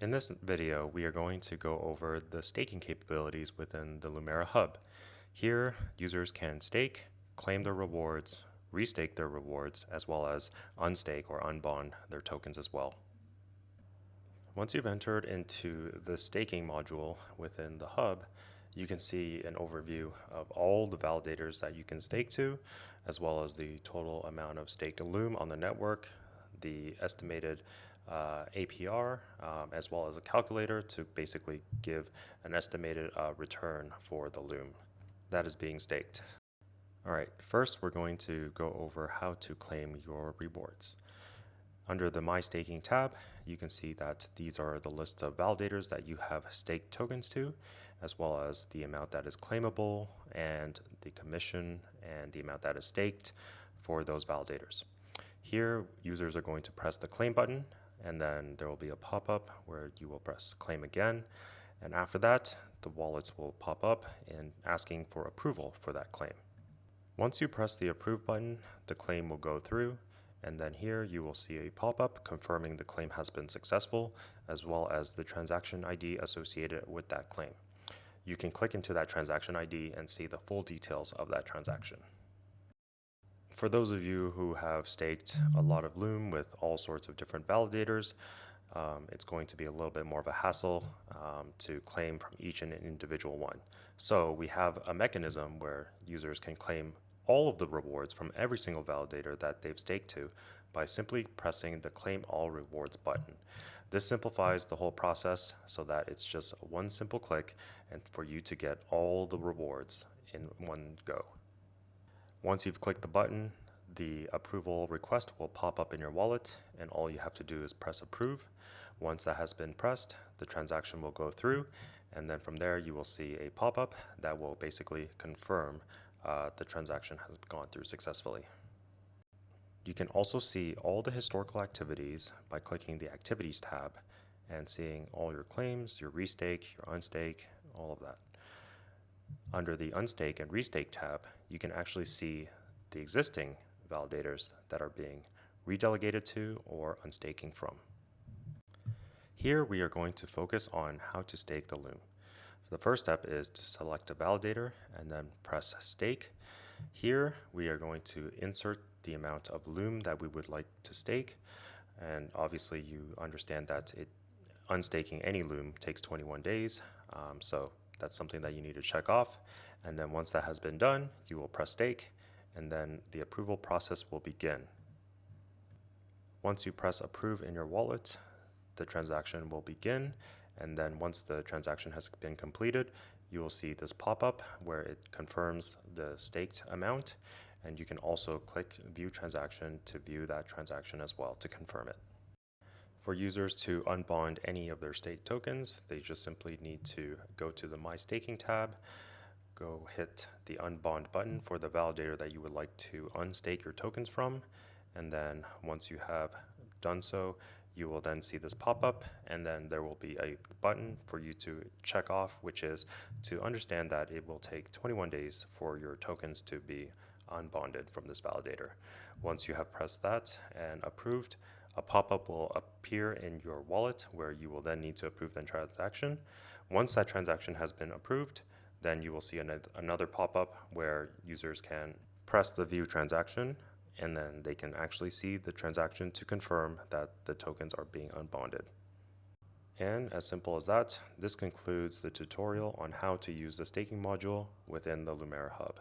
In this video, we are going to go over the staking capabilities within the Lumera Hub. Here, users can stake, claim their rewards, restake their rewards, as well as unstake or unbond their tokens as well. Once you've entered into the staking module within the hub, you can see an overview of all the validators that you can stake to, as well as the total amount of staked Loom on the network, the estimated APR, as well as a calculator to basically give an estimated return for the Loom that is being staked. All right, first we're going to go over how to claim your rewards. Under the My Staking tab, you can see that these are the list of validators that you have staked tokens to, as well as the amount that is claimable and the commission and the amount that is staked for those validators. Here, users are going to press the claim button, and then there will be a pop-up where you will press claim again. And after that, the wallets will pop up and asking for approval for that claim. Once you press the approve button, the claim will go through. And then here you will see a pop-up confirming the claim has been successful, as well as the transaction ID associated with that claim. You can click into that transaction ID and see the full details of that transaction. For those of you who have staked a lot of Loom with all sorts of different validators, it's going to be a little bit more of a hassle to claim from each and individual one. So we have a mechanism where users can claim all of the rewards from every single validator that they've staked to by simply pressing the Claim All Rewards button. This simplifies the whole process so that it's just one simple click and for you to get all the rewards in one go. Once you've clicked the button, the approval request will pop up in your wallet, and all you have to do is press approve. Once that has been pressed, the transaction will go through, and then from there you will see a pop-up that will basically confirm the transaction has gone through successfully. You can also see all the historical activities by clicking the Activities tab and seeing all your claims, your restake, your unstake, all of that. Under the Unstake and Restake tab, you can actually see the existing validators that are being redelegated to or unstaking from. Here we are going to focus on how to stake the Loom. The first step is to select a validator and then press stake. Here we are going to insert the amount of Loom that we would like to stake, and obviously you understand that unstaking any Loom takes 21 days, so that's something that you need to check off. And then once that has been done, you will press stake, and then the approval process will begin. Once you press approve in your wallet, the transaction will begin. And then once the transaction has been completed, you will see this pop-up where it confirms the staked amount. And you can also click view transaction to view that transaction as well to confirm it. For users to unbond any of their staked tokens, they just simply need to go to the My Staking tab, go hit the unbond button for the validator that you would like to unstake your tokens from. And then once you have done so, you will then see this pop-up, and then there will be a button for you to check off, which is to understand that it will take 21 days for your tokens to be unbonded from this validator. Once you have pressed that and approved, a pop-up will appear in your wallet where you will then need to approve the transaction. Once that transaction has been approved, then you will see another pop-up where users can press the view transaction, and then they can actually see the transaction to confirm that the tokens are being unbonded. And as simple as that, this concludes the tutorial on how to use the staking module within the Lumera Hub.